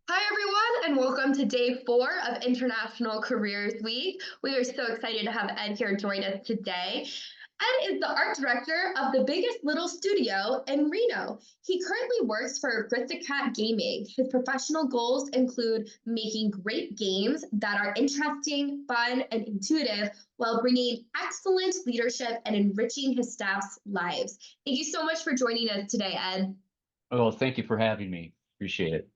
Hi, everyone, and welcome to day 4 of International Careers Week. We are so excited to have Ed here join us today. Ed is the art director of the biggest little studio in Reno. He currently works for Aristocrat Gaming. His professional goals include making great games that are interesting, fun, and intuitive while bringing excellent leadership and enriching his staff's lives. Thank you so much for joining us today, Ed. Well, thank you for having me. Appreciate it.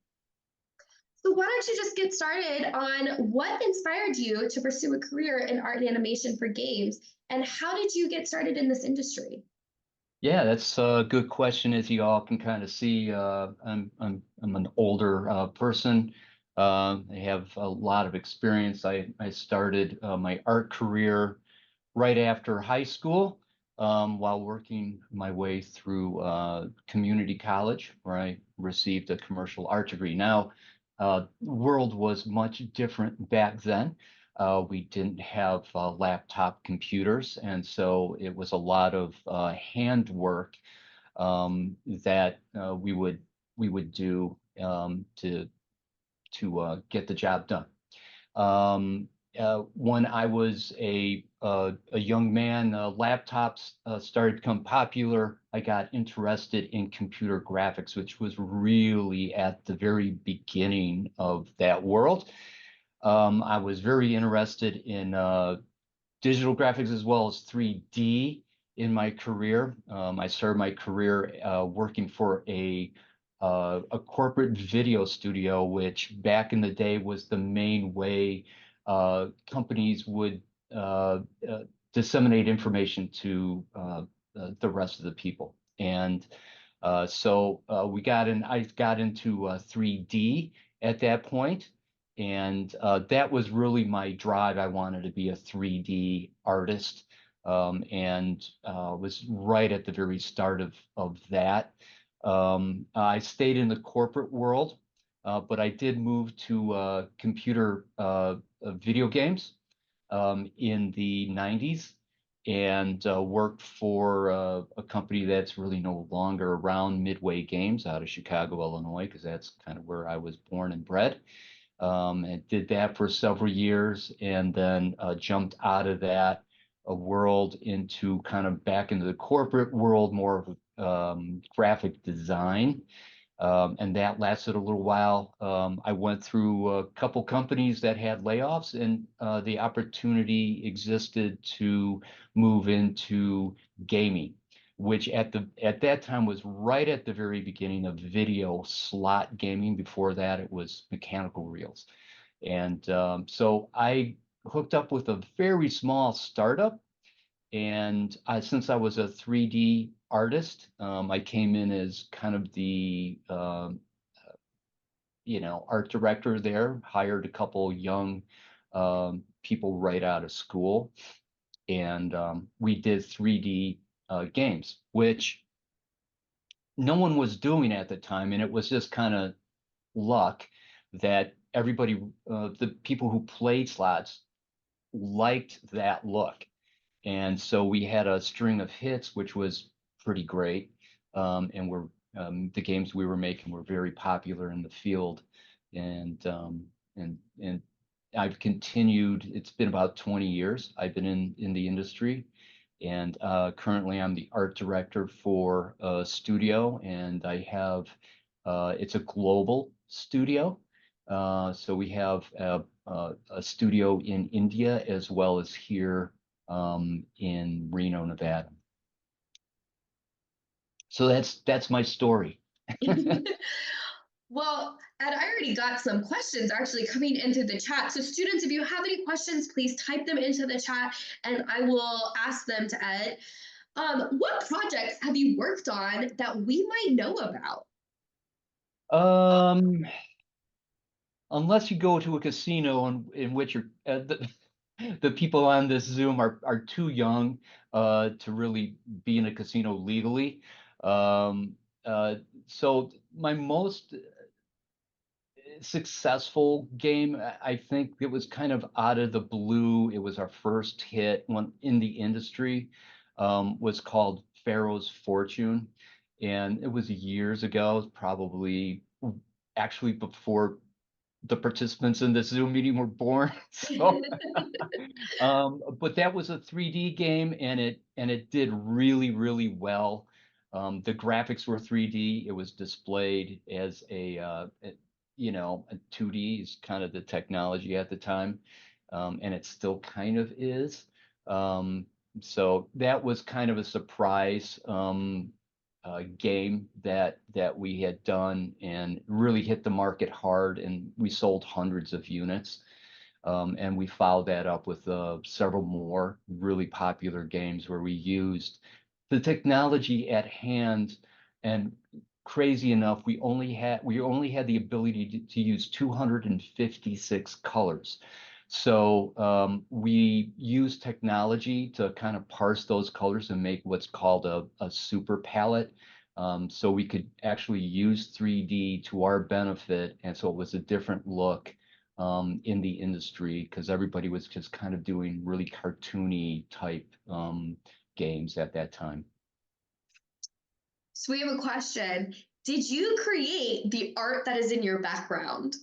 So why don't you just get started on what inspired you to pursue a career in art and animation for games, and how did you get started in this industry? Yeah, that's a good question. As you all can kind of see, I'm an older person. I have a lot of experience. I started my art career right after high school, while working my way through community college, where I received a commercial art degree. Now, the world was much different back then. We didn't have laptop computers, and so it was a lot of handwork that we would do to get the job done. When I was a young man, laptops started to become popular. I got interested in computer graphics, which was really at the very beginning of that world. I was very interested in digital graphics as well as 3D in my career. I started my career working for a corporate video studio, which back in the day was the main way companies would disseminate information to the rest of the people. And we got in. I got into 3D at that point, and that was really my drive. I wanted to be a 3D artist, and was right at the very start of that. I stayed in the corporate world, but I did move to computer video games in the 90s, and worked for a company that's really no longer around, Midway Games out of Chicago, Illinois, because that's kind of where I was born and bred. And did that for several years, and then jumped out of that world into kind of back into the corporate world, more of graphic design. And that lasted a little while. I went through a couple companies that had layoffs, and the opportunity existed to move into gaming, which at that time was right at the very beginning of video slot gaming. Before that, it was mechanical reels. And so I hooked up with a very small startup, and since I was a 3D artist, I came in as kind of the art director there. Hired a couple young people right out of school, and we did 3D games, which no one was doing at the time, and it was just kind of luck that everybody, the people who played slots, liked that look. And so we had a string of hits, which was pretty great. And the games we were making were very popular in the field. And and I've continued. It's been about 20 years I've been in the industry, and currently I'm the art director for a studio, and I have it's a global studio. So we have a studio in India as well as here in Reno, Nevada. So that's my story. Well, Ed, I already got some questions actually coming into the chat. So, students, if you have any questions, please type them into the chat and I will ask them to Ed. What projects have you worked on that we might know about? Um, Unless you go to a casino in which the people on this Zoom are too young to really be in a casino legally. Um, uh, so my most successful game, I think it was kind of out of the blue. It was our first hit one in the industry, was called Pharaoh's Fortune. And it was years ago, probably actually before the participants in this Zoom meeting were born. So, but that was a 3D game, and it did really, really well. The graphics were 3D. It was displayed as a 2D is kind of the technology at the time, and it still kind of is. So that was kind of a surprise game that we had done and really hit the market hard, and we sold hundreds of units. And we followed that up with several more really popular games where we used the technology at hand. And crazy enough, we only had the ability to use 256 colors. So we use technology to kind of parse those colors and make what's called a super palette. So we could actually use 3D to our benefit, and so it was a different look in the industry because everybody was just kind of doing really cartoony type games at that time. So we have a question. Did you create the art that is in your background?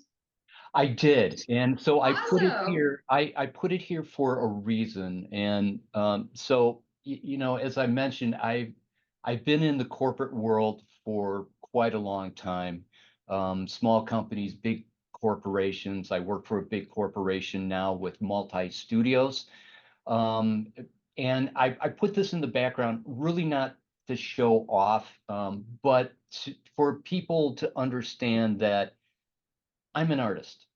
I did, and so I put it Awesome. here. I put it here for a reason, and as I mentioned, I've been in the corporate world for quite a long time. Small companies, big corporations. I work for a big corporation now with multi studios. Um, and I put this in the background, really not to show off, but for people to understand that I'm an artist,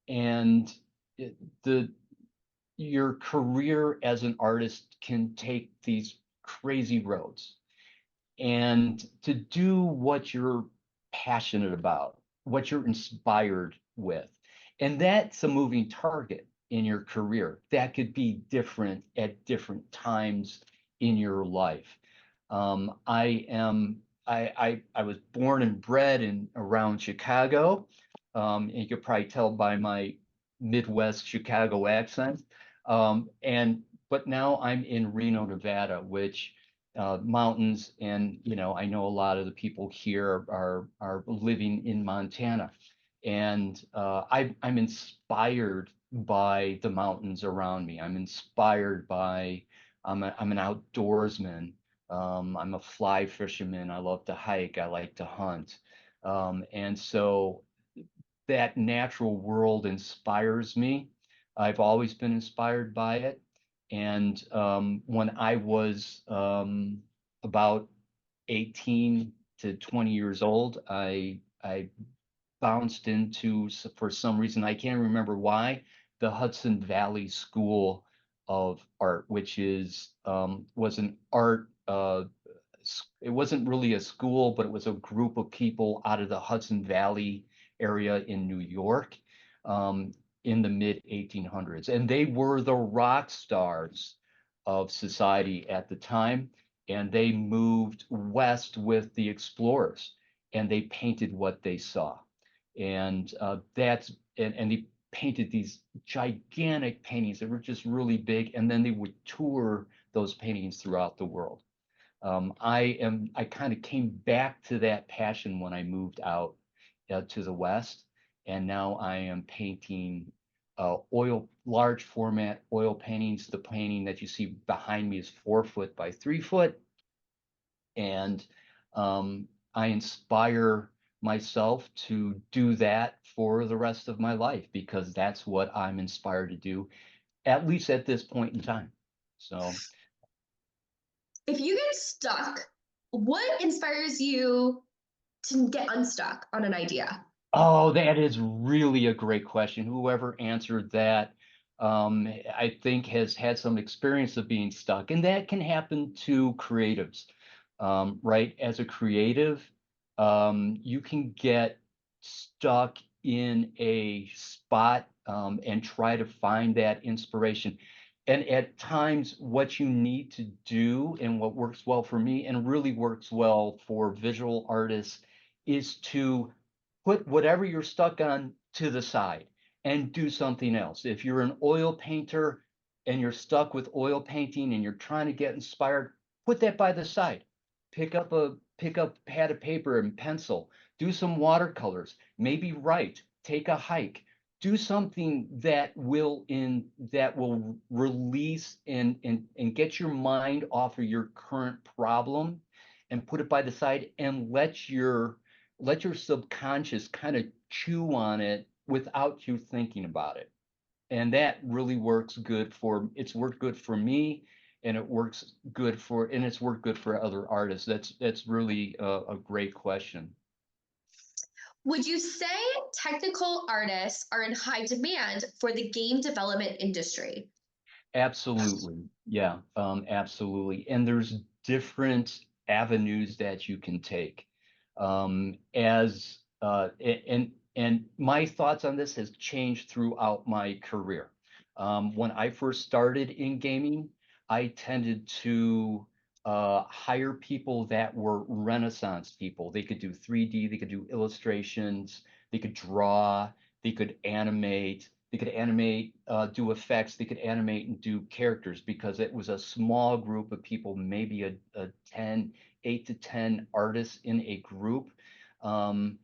and it, the your career as an artist can take these crazy roads, and to do what you're passionate about, what you're inspired with. And that's a moving target in your career. That could be different at different times in your life. I was born and bred in around Chicago. And you could probably tell by my Midwest Chicago accent. But now I'm in Reno, Nevada, which mountains, and I know a lot of the people here are living in Montana, and I'm inspired by the mountains around me. I'm inspired by I'm an outdoorsman. I'm a fly fisherman. I love to hike. I like to hunt, and so that natural world inspires me. I've always been inspired by it. And when I was about 18 to 20 years old, I bounced into, for some reason, I can't remember why, the Hudson Valley School of Art, which was an art. It wasn't really a school, but it was a group of people out of the Hudson Valley area in New York um, in the mid 1800s, and they were the rock stars of society at the time. And they moved west with the explorers, and they painted what they saw, and they painted these gigantic paintings that were just really big, and then they would tour those paintings throughout the world. I kind of came back to that passion when I moved out to the West, and now I am painting large format oil paintings. The painting that you see behind me is 4 foot by 3 foot, and I inspire myself to do that for the rest of my life because that's what I'm inspired to do, at least at this point in time. So. If you get stuck, what inspires you to get unstuck on an idea? Oh, that is really a great question. Whoever answered that, I think has had some experience of being stuck, and that can happen to creatives, right? As a creative, you can get stuck in a spot, and try to find that inspiration. And at times, what you need to do, and what works well for me, and really works well for visual artists, is to put whatever you're stuck on to the side and do something else. If you're an oil painter and you're stuck with oil painting and you're trying to get inspired, put that by the side. Pick up pad of paper and pencil, do some watercolors, maybe write. take a hike, do something that will release and get your mind off of your current problem and put it by the side and let your subconscious kind of chew on it without you thinking about it. And that really it's worked good for me, and it's worked good for other artists. That's really a great question. Would you say technical artists are in high demand for the game development industry? Absolutely. Yeah, absolutely. And there's different avenues that you can take. As and my thoughts on this has changed throughout my career. When I first started in gaming, I tended to hire people that were Renaissance people. They could do 3D, they could do illustrations, they could draw, they could animate, do effects, they could animate and do characters because it was a small group of people, maybe a 8 to 10 artists in a group. Um,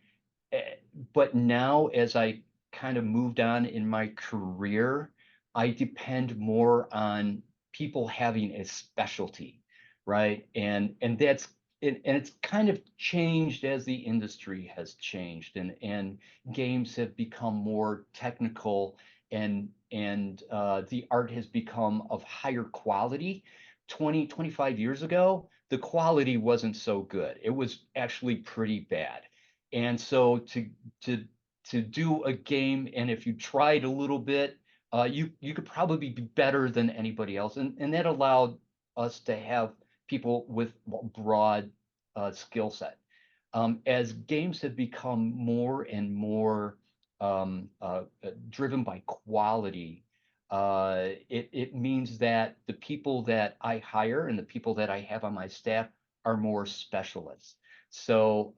but now as I kind of moved on in my career, I depend more on people having a specialty, right? And it's kind of changed as the industry has changed and games have become more technical and the art has become of higher quality. 25 years ago, the quality wasn't so good. It was actually pretty bad. And so to to do a game, and if you tried a little bit, you could probably be better than anybody else, and that allowed us to have people with broad skill set. As games have become more and more driven by quality, it means that the people that I hire and the people that I have on my staff are more specialists. So,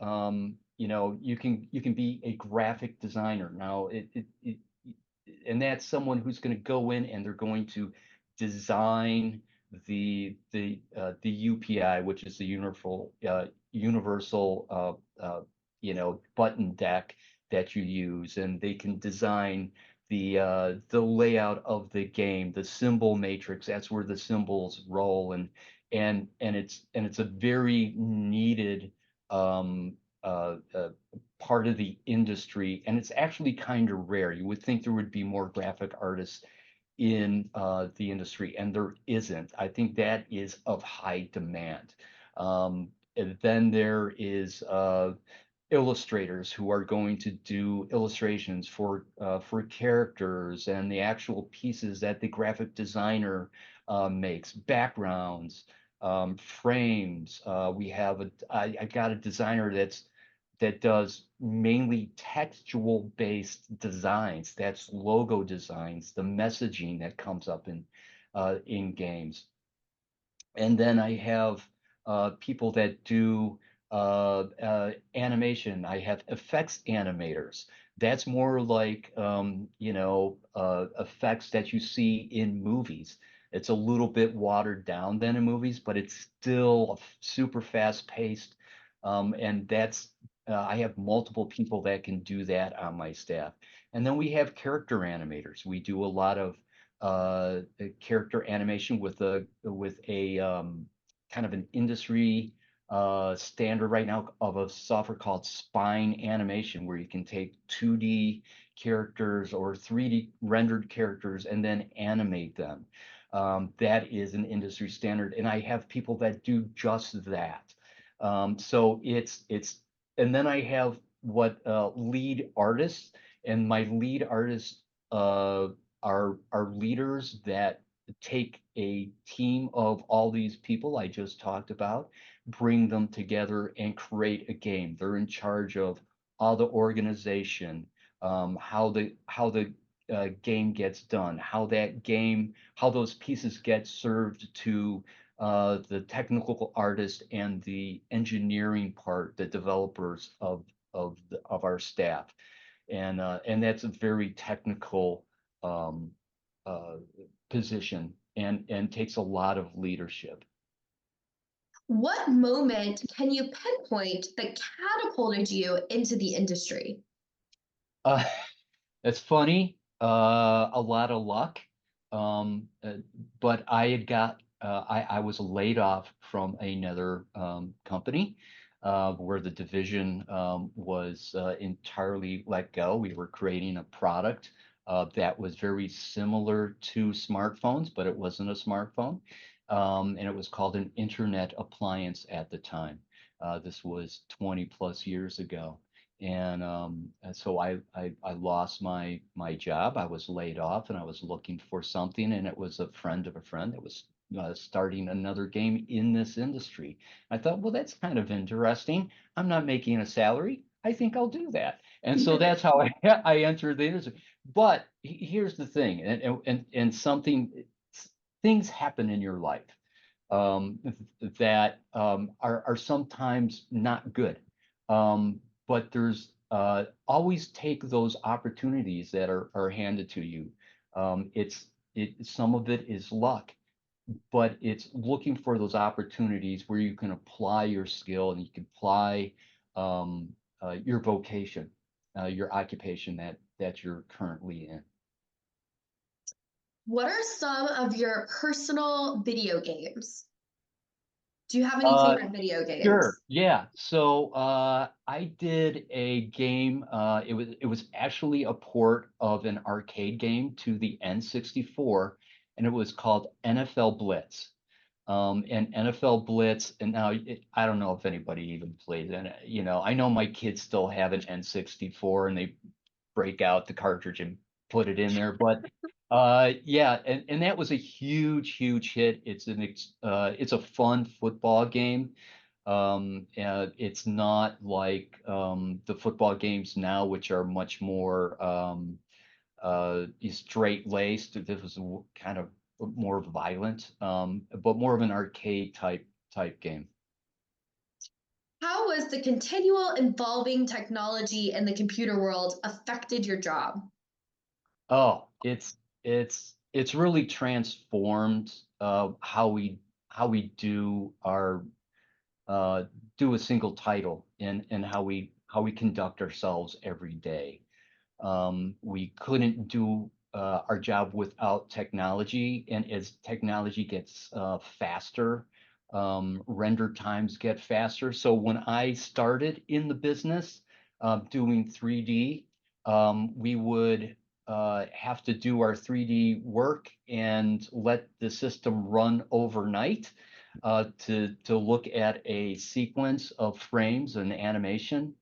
you can be a graphic designer now. And that's someone who's going to go in and they're going to design the UPI, which is the universal button deck that you use, and they can design the layout of the game, the symbol matrix. That's where the symbols roll, and it's a very needed um, part of the industry, and it's actually kind of rare. You would think there would be more graphic artists in the industry, and there isn't. I think that is of high demand. And then there is illustrators who are going to do illustrations for characters and the actual pieces that the graphic designer makes, backgrounds, frames. I got a designer that does mainly textual based designs. That's logo designs, the messaging that comes up in games. And then I have people that do animation. I have effects animators. That's more like effects that you see in movies. It's a little bit watered down than in movies, but it's still super fast paced. And that's I have multiple people that can do that on my staff. And then we have character animators. We do a lot of character animation with a kind of an industry standard right now of a software called Spine Animation, where you can take 2D characters or 3D rendered characters and then animate them. That is an industry standard, and I have people that do just that. So and then I have what lead artists, and my lead artists are leaders that take a team of all these people I just talked about, bring them together and create a game. They're in charge of all the organization, how the game gets done, how those pieces get served to the technical artist and the engineering part, the developers of our staff, and that's a very technical um, uh, position and takes a lot of leadership. What moment can you pinpoint that catapulted you into the industry? Uh, it's funny, a lot of luck. Um, uh, but I was laid off from another company where the division was entirely let go. We were creating a product that was very similar to smartphones, but it wasn't a smartphone. And it was called an internet appliance at the time. This was 20 plus years ago. And so I lost my job. I was laid off, and I was looking for something, and it was a friend of a friend that was starting another game in this industry. I thought, well, that's kind of interesting. I'm not making a salary. I think I'll do that. And so that's how I entered the industry. But here's the thing, and something things happen in your life um, that are sometimes not good. But there's always take those opportunities that are handed to you. Some of it is luck, but it's looking for those opportunities where you can apply your skill and you can apply um, your vocation, your occupation that you're currently in. What are some of your personal video games? Do you have any Uh, favorite video Sure. games? Yeah. So I did a game. It was actually a port of an arcade game to the N64, and it was called NFL Blitz. And NFL Blitz, and now I don't know if anybody even plays it. I know my kids still have an N64, and they break out the cartridge and put it in there. But yeah, and that was a huge hit. It's a fun football game. And it's not like the football games now, which are much more straight laced. This was kind of more violent, but more of an arcade type game. How has the continual evolving technology in the computer world affected your job? Oh, it's really transformed how we uh, do a single title and how we conduct ourselves every day. We couldn't do our job without technology, and as technology gets faster, render times get faster. So when I started in the business doing 3D, we would have to do our 3D work and let the system run overnight to look at a sequence of frames and animation,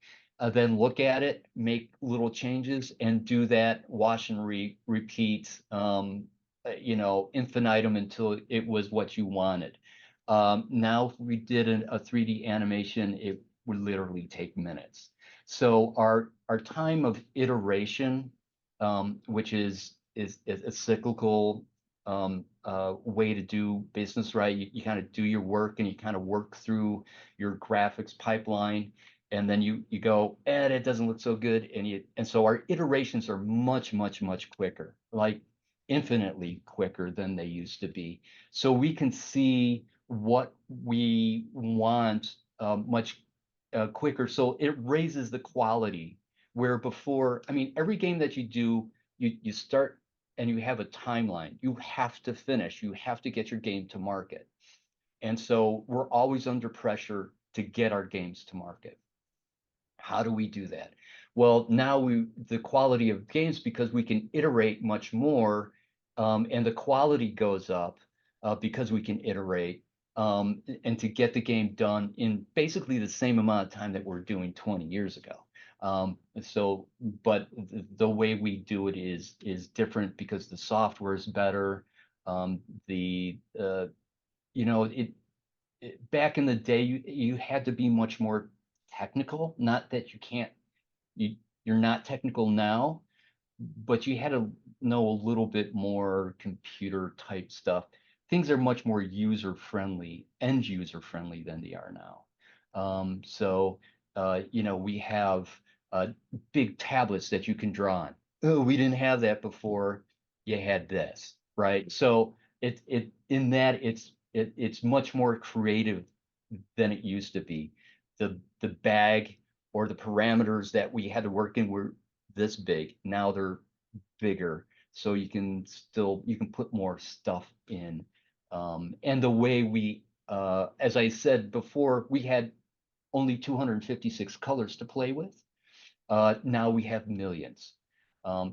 then look at it, make little changes, and do that wash and repeat, infinitum until it was what you wanted. Now, if we did a 3D animation, it would literally take minutes. So our time of iteration, which is a cyclical way to do business, right? You kind of do your work and you kind of work through your graphics pipeline, and then you go, it doesn't look so good, and so our iterations are much quicker, like infinitely quicker than they used to be. So we can see what we want much quicker. So it raises the quality. Where before, I mean, every game that you do, you start and you have a timeline. You have to finish. You have to get your game to market. And so we're always under pressure to get our games to market. How do we do that? Well, now the quality of games, because we can iterate much more, and the quality goes up because we can iterate, and to get the game done in basically the same amount of time that we're doing 20 years ago. But the way we do it is different because the software is better. The you know it Back in the day, you had to be much more technical. Not that you can't, you're not technical now, but you had to know a little bit more computer type stuff. Things are much more user friendly, end user friendly than they are now. We have uh, big tablets that you can draw on. Oh, we didn't have that before. You had this, right? So in that it's much more creative than it used to be. The bag or the parameters that we had to work in were this big. Now they're bigger, so you can put more stuff in. And the way as I said before, we had only 256 colors to play with. Now we have millions.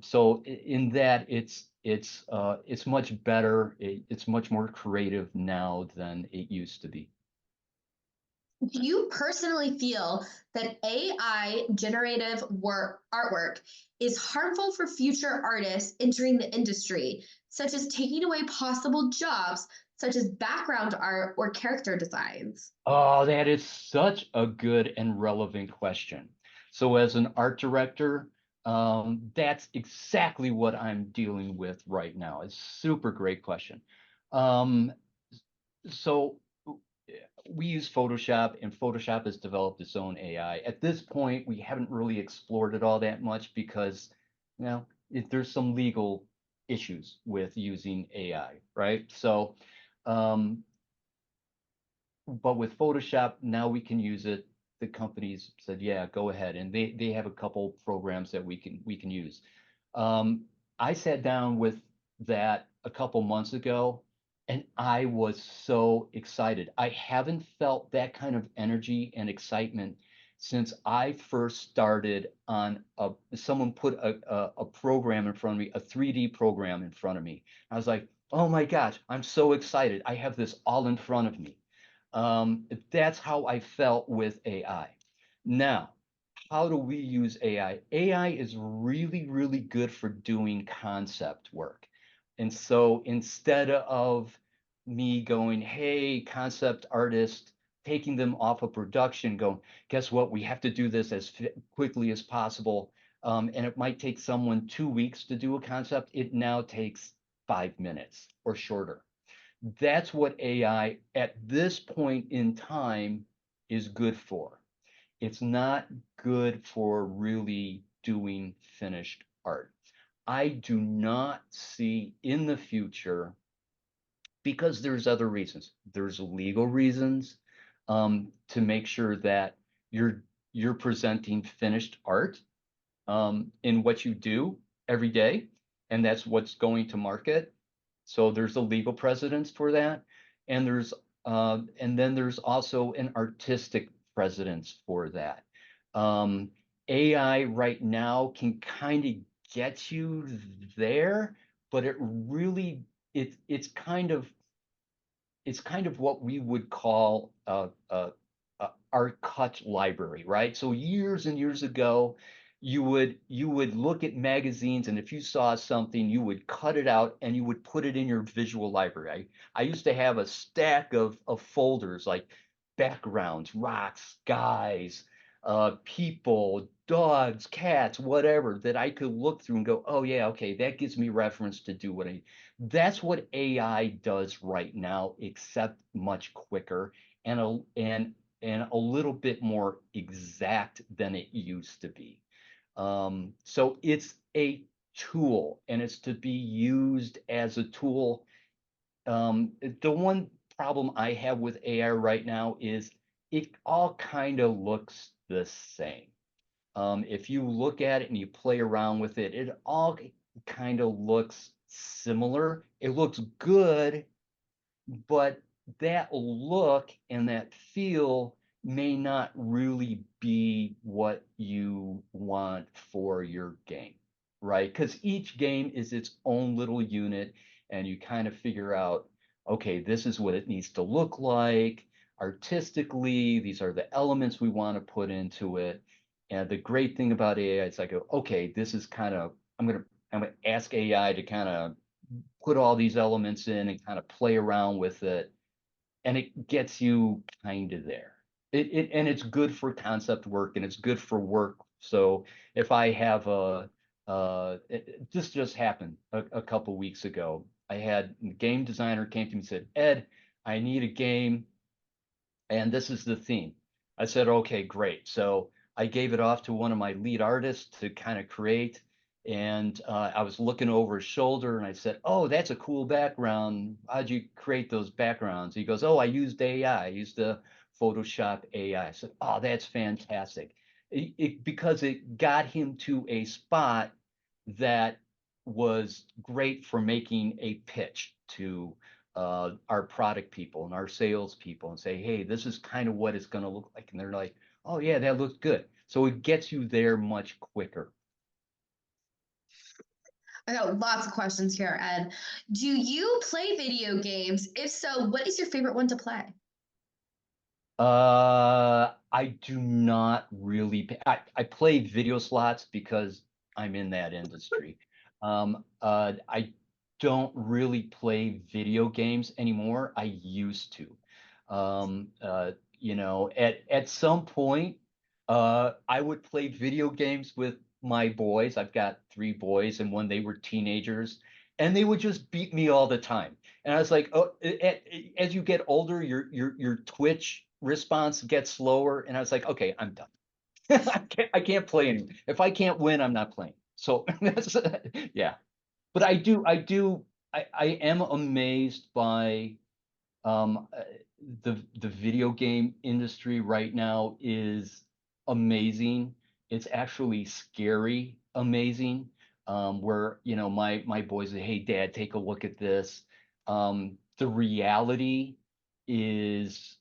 So in that, it's much better. It's much more creative now than it used to be. Do you personally feel that AI generative artwork is harmful for future artists entering the industry, such as taking away possible jobs, such as background art or character designs? Oh, that is such a good and relevant question. So as an art director, that's exactly what I'm dealing with right now. It's super great question. Um, so we use Photoshop, and Photoshop has developed its own AI. At this point, we haven't really explored it all that much because, there's some legal issues with using AI, right? So, um, but with Photoshop, now we can use it. The companies said, yeah, go ahead. And they have a couple programs that we can use. Um, I sat down with that a couple months ago, and I was so excited. I haven't felt that kind of energy and excitement since I first started on someone put a program in front of me, a 3D program in front of me. I was like, oh my gosh, I'm so excited. I have this all in front of me. That's how I felt with AI. Now, how do we use AI? AI is really, really good for doing concept work. And so instead of me going, hey, concept artist, taking them off of production, going, guess what? We have to do this as quickly as possible. And it might take someone 2 weeks to do a concept. It now takes 5 minutes or shorter. That's what AI at this point in time is good for. It's not good for really doing finished art. I do not see in the future, because there's other reasons. There's legal reasons, to make sure that you're presenting finished art, in what you do every day, and that's what's going to market. So there's a legal precedence for that, and then there's also an artistic precedence for that. Um, AI right now can kind of get you there, but it's kind of what we would call a art cut library, right? So years and years ago, you would look at magazines, and if you saw something, you would cut it out and you would put it in your visual library. I used to have a stack of folders like backgrounds, rocks, skies, people, dogs, cats, whatever, that I could look through and go, oh yeah, okay, that gives me reference to do what I. That's what AI does right now, except much quicker and a little bit more exact than it used to be. So it's a tool, and it's to be used as a tool. The one problem I have with AI right now is it all kind of looks the same. If you look at it and you play around with it, it all kind of looks similar. It looks good, but that look and that feel may not really be what you want for your game, right? Because each game is its own little unit, and you kind of figure out, okay, this is what it needs to look like artistically. These are the elements we want to put into it. And the great thing about AI is I go, okay, this is kind of, I'm gonna ask AI to kind of put all these elements in and kind of play around with it, and it gets you kind of there. And it's good for concept work, and it's good for work. So if I have this just happened a couple weeks ago. I had a game designer came to me and said, Ed, I need a game, and this is the theme. I said, okay, great. So I gave it off to one of my lead artists to kind of create. And I was looking over his shoulder, and I said, oh, that's a cool background. How'd you create those backgrounds? He goes, oh, I used AI. I used the Photoshop AI. I said, oh, that's fantastic. because it got him to a spot that was great for making a pitch to our product people and our sales people and say, hey, this is kind of what it's going to look like. And they're like, oh, yeah, that looks good. So it gets you there much quicker. I got lots of questions here, Ed. Do you play video games? If so, what is your favorite one to play? I do not really. I play video slots because I'm in that industry. I don't really play video games anymore. I used to. At some point, I would play video games with my boys. I've got three boys, and when they were teenagers, and they would just beat me all the time. And I was like, oh, as you get older, your twitch response gets slower. And I was like, okay, I'm done. I can't play anymore. If I can't win, I'm not playing. So that's yeah. But I am amazed by um, uh, the video game industry right now is amazing. It's actually scary, amazing. Where my boys say, "Hey, Dad, take a look at this." The reality is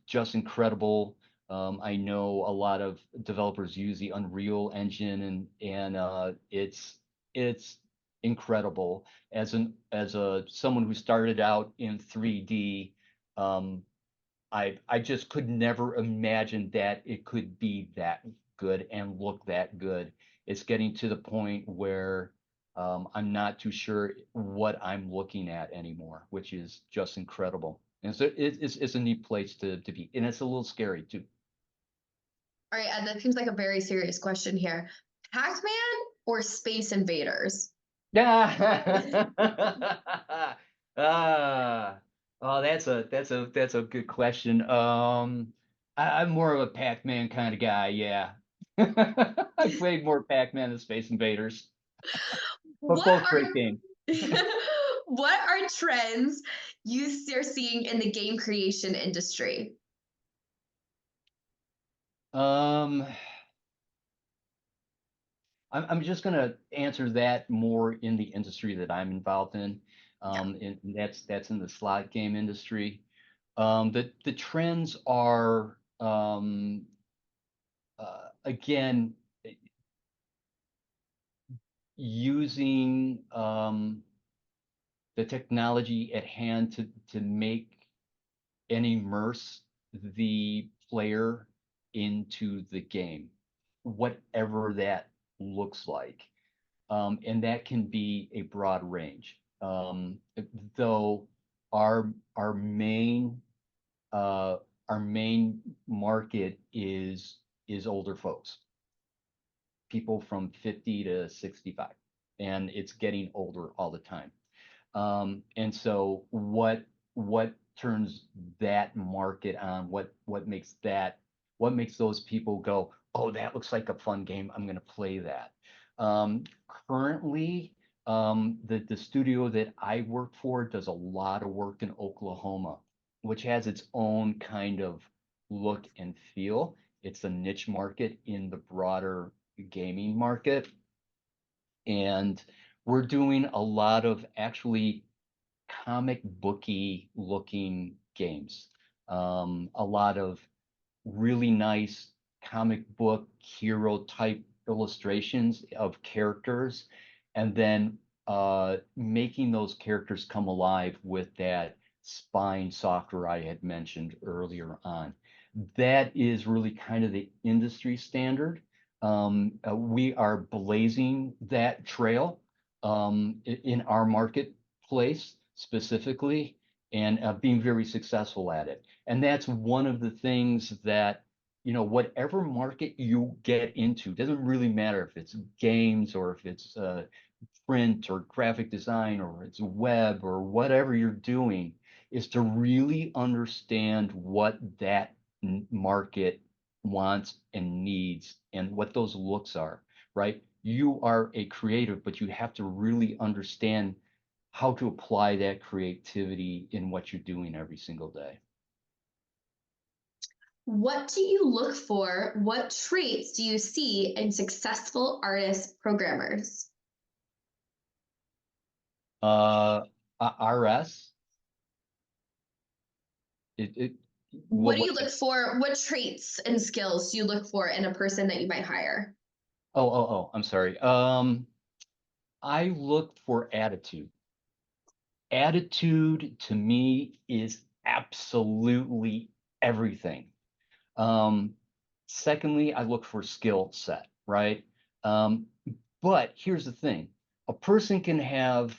just incredible. I know a lot of developers use the Unreal Engine, and it's incredible as a someone who started out in 3D. um, I just could never imagine that it could be that good and look that good. It's getting to the point where I'm not too sure what I'm looking at anymore, which is just incredible. And so it's a neat place to be, and it's a little scary too. All right, Ed, that seems like a very serious question here. Pac-Man or Space Invaders? Ah, oh, that's a good question. I'm more of a Pac-Man kind of guy, yeah. I played more Pac-Man than Space Invaders, but What both great games. are what are trends are seeing in the game creation industry? Um, I'm just gonna answer that more in the industry that I'm involved in. Yeah. And that's in the slot game industry. The trends are again using the technology at hand to make and immerse the player into the game, whatever that looks like. And that can be a broad range. Though our our main uh, our main market is older folks, people from 50 to 65, and it's getting older all the time. And so what turns that market on? What makes those people go, oh, that looks like a fun game. I'm going to play that. Currently, the studio that I work for does a lot of work in Oklahoma, which has its own kind of look and feel. It's a niche market in the broader gaming market. And we're doing a lot of actually comic booky looking games. A lot of really nice comic book hero type illustrations of characters, and then making those characters come alive with that spine software I had mentioned earlier on. That is really kind of the industry standard. We are blazing that trail in our marketplace specifically, and being very successful at it. And that's one of the things that, whatever market you get into, doesn't really matter if it's games or if it's print or graphic design or it's web or whatever you're doing, is to really understand what that market wants and needs and what those looks are, right? You are a creative, but you have to really understand how to apply that creativity in what you're doing every single day. What do you look for? What traits do you see in successful artist programmers? Uh, RS. It What do what? you look for? What traits and skills do you look for in a person that you might hire? Oh, I'm sorry. I look for attitude. Attitude to me is absolutely everything. Um, Secondly, I look for skill set, right? Um, but here's the thing, a person can have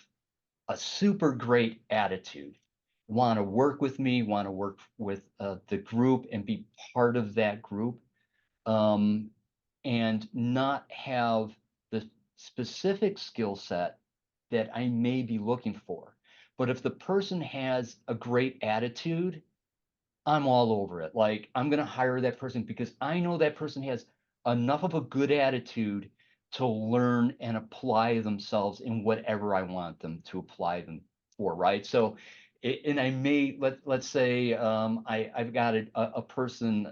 a super great attitude, want to work with me, want to work with the group and be part of that group, um, and not have the specific skill set that I may be looking for. But if the person has a great attitude, I'm all over it. Like, I'm going to hire that person because I know that person has enough of a good attitude to learn and apply themselves in whatever I want them to apply them for, right? So, and I may let's say I've got a person,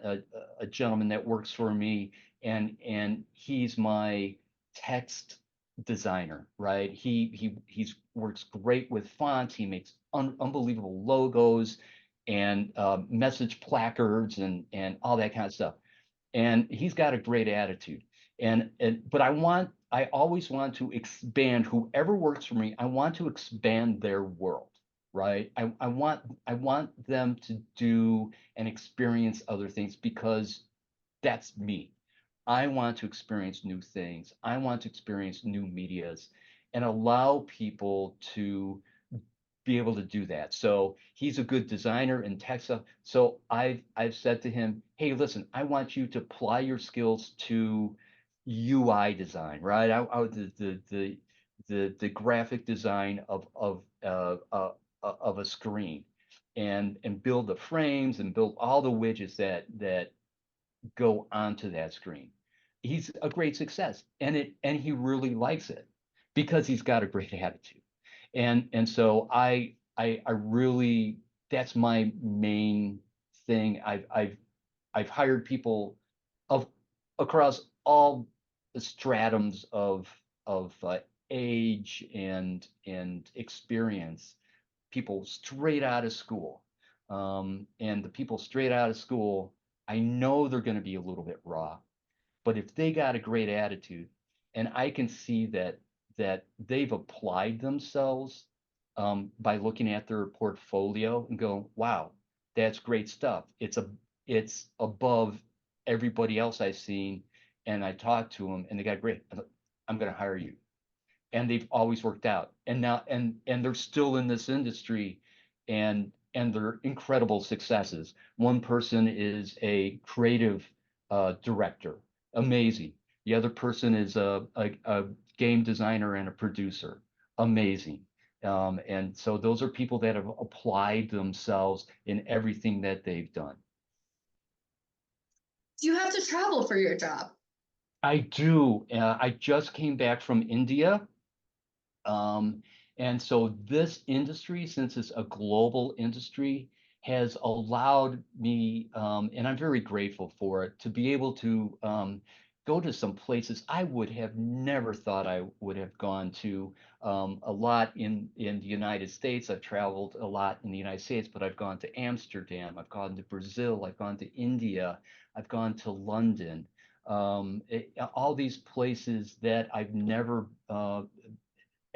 a gentleman that works for me, and he's my text designer, right? He's works great with fonts. He makes unbelievable logos and message placards and all that kind of stuff. And he's got a great attitude. And but I always want to expand whoever works for me. I want to expand their world, right? I want them to do and experience other things because that's me. I want to experience new things. I want to experience new medias and allow people to be able to do that. So he's a good designer and tech stuff. So I've said to him, hey, listen, I want you to apply your skills to UI design, right? The graphic design of a screen, and build the frames and build all the widgets that go onto that screen. He's a great success, and he really likes it because he's got a great attitude. And so I really, that's my main thing. I've hired people of across all the stratums of age and experience, people straight out of school. And the people straight out of school, I know they're going to be a little bit raw, but if they got a great attitude, and I can see that they've applied themselves by looking at their portfolio and go, wow, that's great stuff. It's above everybody else I've seen, and I talked to them, and they got great. I'm going to hire you, and they've always worked out. And now and they're still in this industry, and they're incredible successes. One person is a creative director, amazing. The other person is a game designer and a producer, amazing. And so those are people that have applied themselves in everything that they've done. Do you have to travel for your job? I do. I just came back from India. Um, and so this industry, since it's a global industry, has allowed me, and I'm very grateful for it, to be able to go to some places I would have never thought I would have gone to. A lot in the United States. I've traveled a lot in the United States, but I've gone to Amsterdam, I've gone to Brazil, I've gone to India, I've gone to London. All these places that I've never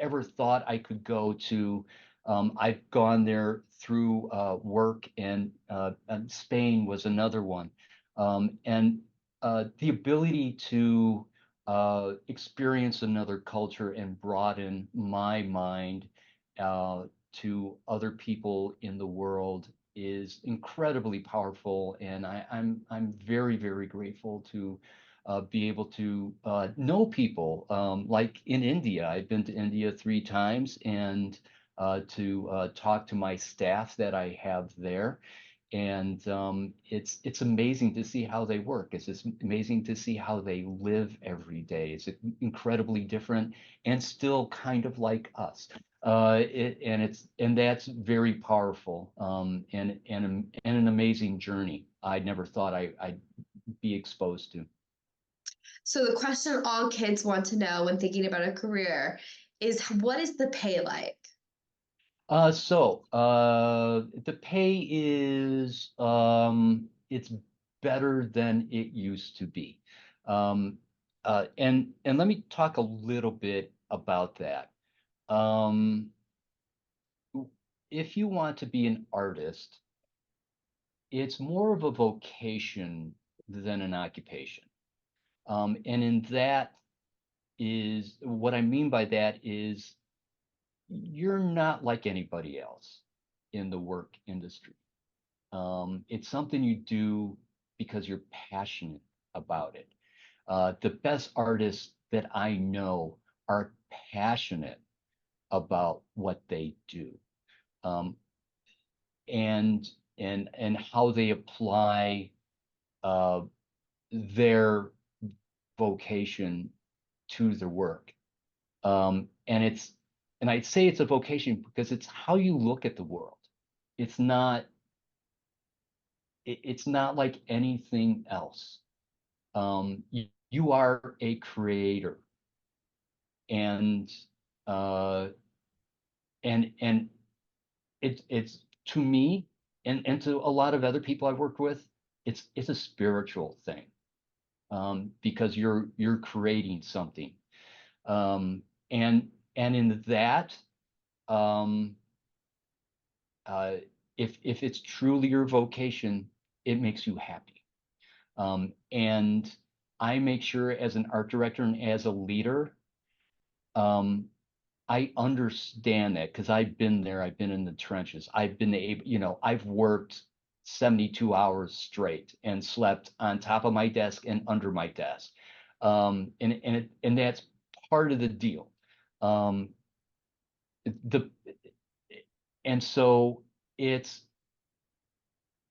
ever thought I could go to. I've gone there through work, and Spain was another one. And the ability to experience another culture and broaden my mind to other people in the world is incredibly powerful, and I'm very, very grateful to be able to know people. Like in India, I've been to India 3 times, and to talk to my staff that I have there. And it's amazing to see how they work. It's just amazing to see how they live every day. It's incredibly different and still kind of like us. And that's very powerful, and an amazing journey I never thought I'd be exposed to. So the question all kids want to know when thinking about a career is what is the pay like? The pay is it's better than it used to be. Um, and let me talk a little bit about that. Um, if you want to be an artist, it's more of a vocation than an occupation. And in that is what I mean by that is you're not like anybody else in the work industry. It's something you do because you're passionate about it. The best artists that I know are passionate about what they do, um, and and how they apply uh, their vocation to the work. And I'd say it's a vocation because it's how you look at the world. It's not it's not like anything else. You are a creator, and uh, and it's to me and to a lot of other people I've worked with, it's a spiritual thing, because you're creating something, um, and in that, um, uh, if it's truly your vocation, it makes you happy. And I make sure as an art director and as a leader, um, I understand that because I've been there. I've been in the trenches. I've been able, I've worked 72 hours straight and slept on top of my desk and under my desk. And that's part of the deal. Um, the and so it's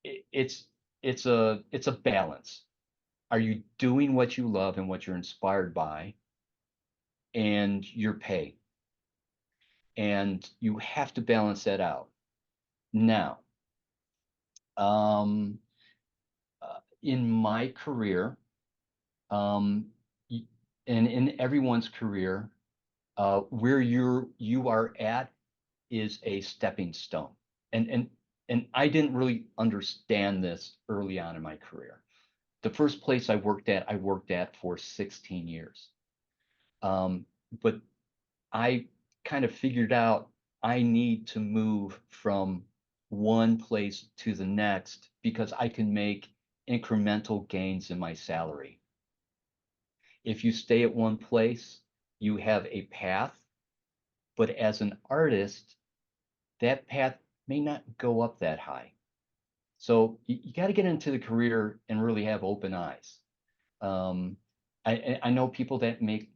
it's it's a balance. Are you doing what you love and what you're inspired by, and your pay? And you have to balance that out. Now, um, in my career, um, and in everyone's career, where you are at is a stepping stone. And and and I didn't really understand this early on in my career. The first place I worked at for 16 years. But I kind of figured out I need to move from one place to the next because I can make incremental gains in my salary. If you stay at one place, you have a path, but as an artist, that path may not go up that high. So you got to get into the career and really have open eyes. Um, I know people that make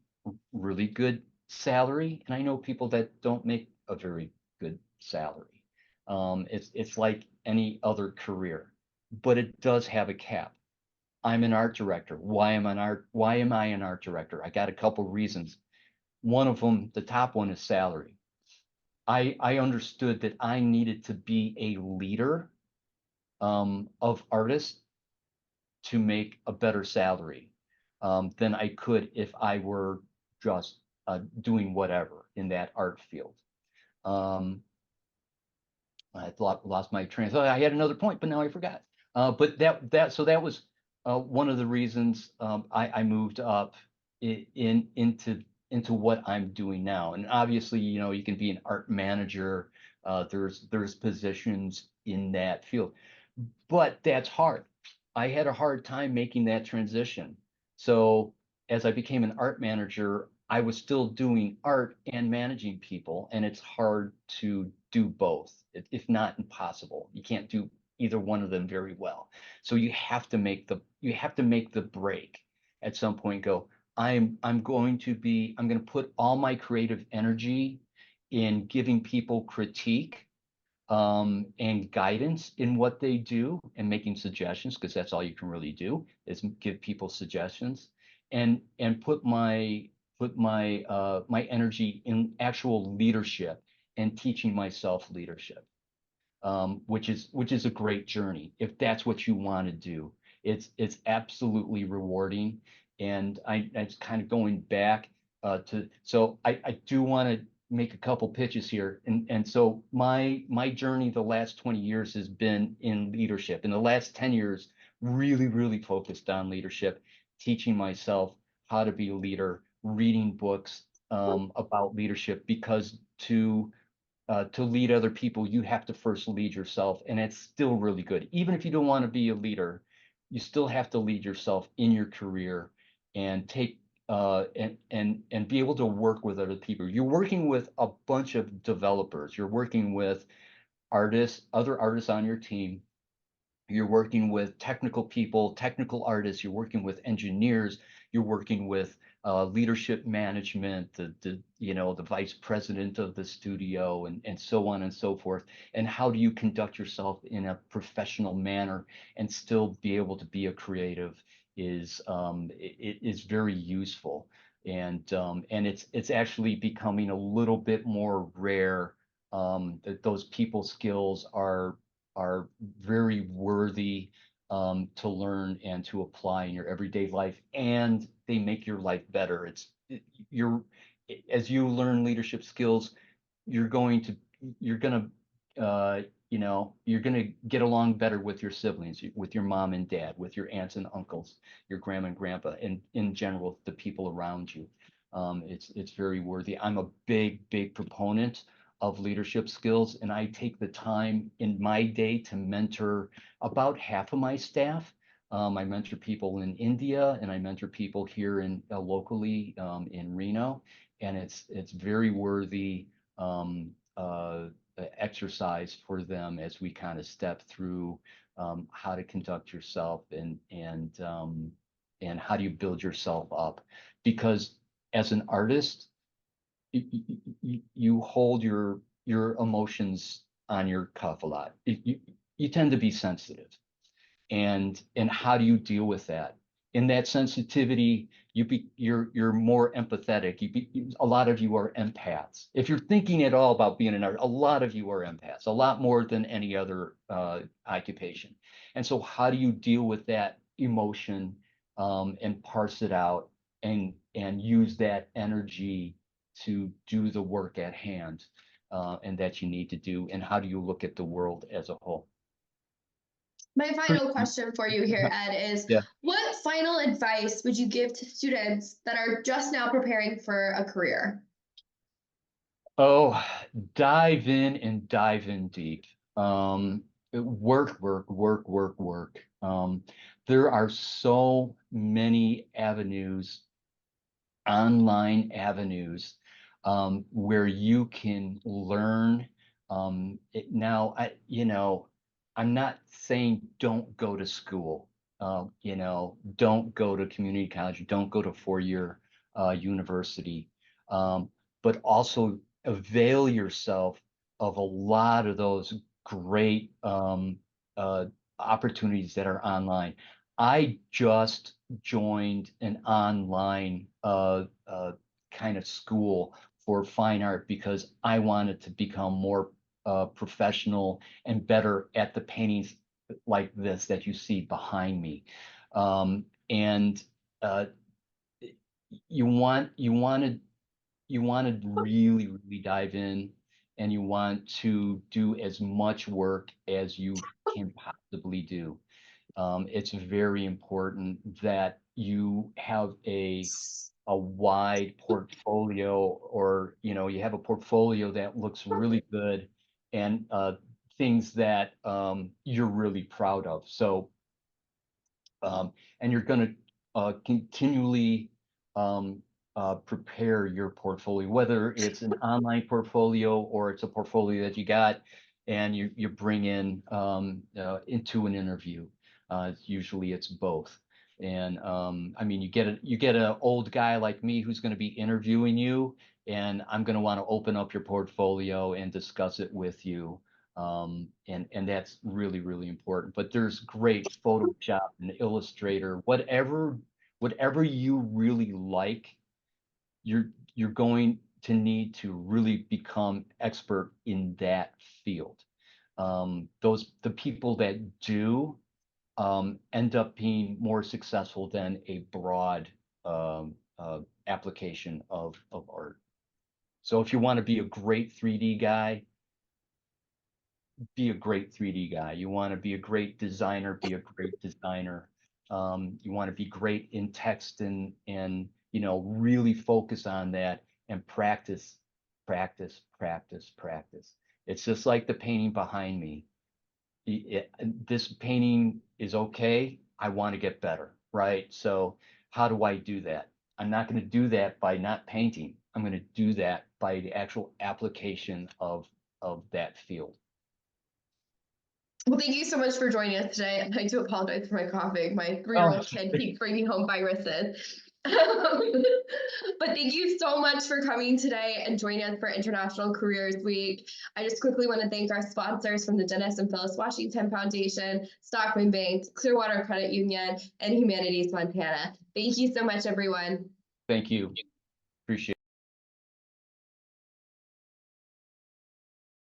really good salary, and I know people that don't make a very good salary. It's like any other career, but it does have a cap. I'm an art director. Why am I an art director? I got a couple reasons. One of them, the top one, is salary. I understood that I needed to be a leader, of artists to make a better salary, than I could if I were just doing whatever in that art field. Um, I lost my train of thought. I had another point, but now I forgot. But that was one of the reasons, I moved up into what I'm doing now. And obviously, you can be an art manager. There's positions in that field, but that's hard. I had a hard time making that transition. So as I became an art manager, I was still doing art and managing people, and it's hard to do both, if not impossible. You can't do either one of them very well. So you have to make the break at some point. Go, I'm going to put all my creative energy in giving people critique, and guidance in what they do and making suggestions, because that's all you can really do is give people suggestions, and put my energy in actual leadership and teaching myself leadership, which is a great journey if that's what you want to do. It's absolutely rewarding, and I kind of going back so I do want to make a couple pitches here, and so my journey the last 20 years has been in leadership. In the last 10 years, really focused on leadership, teaching myself how to be a leader, reading books about leadership, because to lead other people, you have to first lead yourself. And it's still really good. Even if you don't want to be a leader, you still have to lead yourself in your career and take and be able to work with other people. You're working with a bunch of developers. You're working with artists, other artists on your team. You're working with technical people, technical artists. You're working with engineers. You're working with leadership management, the vice president of the studio, and so on and so forth. And how do you conduct yourself in a professional manner and still be able to be a creative it is very useful. And it's actually becoming a little bit more rare, that those people skills are very worthy to learn and to apply in your everyday life, and they make your life better. You're as you learn leadership skills, you're going to you're going to you're going to get along better with your siblings, with your mom and dad, with your aunts and uncles, your grandma and grandpa, and in general the people around you. It's very worthy. I'm a big proponent of leadership skills, and I take the time in my day to mentor about half of my staff. I mentor people in India, and I mentor people here in locally in Reno, and it's very worthy exercise for them as we kind of step through how to conduct yourself, and how do you build yourself up, because as an artist, you hold your emotions on your cuff a lot. You tend to be sensitive, and how do you deal with that? In that sensitivity, you're more empathetic. A lot of you are empaths. If you're thinking at all about being an artist, a lot of you are empaths, a lot more than any other occupation. And so, how do you deal with that emotion, and parse it out, and use that energy to do the work at hand, and that you need to do? And how do you look at the world as a whole? My Pretty, final question for you here, Ed, is yeah. what final advice would you give to students that are just now preparing for a career? Oh, dive in and dive in deep. Work. There are so many avenues, online avenues, where you can learn. Now, I'm not saying don't go to school. Don't go to community college. Don't go to four-year university. Um, but also avail yourself of a lot of those great opportunities that are online. I just joined an online kind of school for fine art because I wanted to become more professional and better at the paintings like this that you see behind me. And you want you want to you want to really dive in, and you want to do as much work as you can possibly do. It's very important that you have a wide portfolio, or you have a portfolio that looks really good, and things that you're really proud of. So and you're going to continually prepare your portfolio, whether it's an online portfolio or it's a portfolio that you got and you bring in into an interview. Usually it's both. And I mean, you get an old guy like me who's going to be interviewing you, and I'm going to want to open up your portfolio and discuss it with you. And that's really important. But there's great Photoshop and Illustrator, whatever you really like, you're going to need to really become expert in that field. The people that do end up being more successful than a broad application of art. So if you want to be a great 3D guy, be a great 3D guy. You want to be a great designer, be a great designer. You want to be great in text and really focus on that and practice, practice, practice, practice. It's just like the painting behind me. This painting is okay. I want to get better, right? So how do I do that? I'm not going to do that by not painting. I'm going to do that by the actual application of that field. Well, thank you so much for joining us today. I'd like to apologize for my coughing. My Oh, 3-year-old kid keeps bringing home viruses. But thank you so much for coming today and joining us for International Careers Week. I just quickly want to thank our sponsors from the Dennis and Phyllis Washington Foundation, Stockman Bank, Clearwater Credit Union, and Humanities Montana. Thank you so much, everyone. thank you. Appreciate it.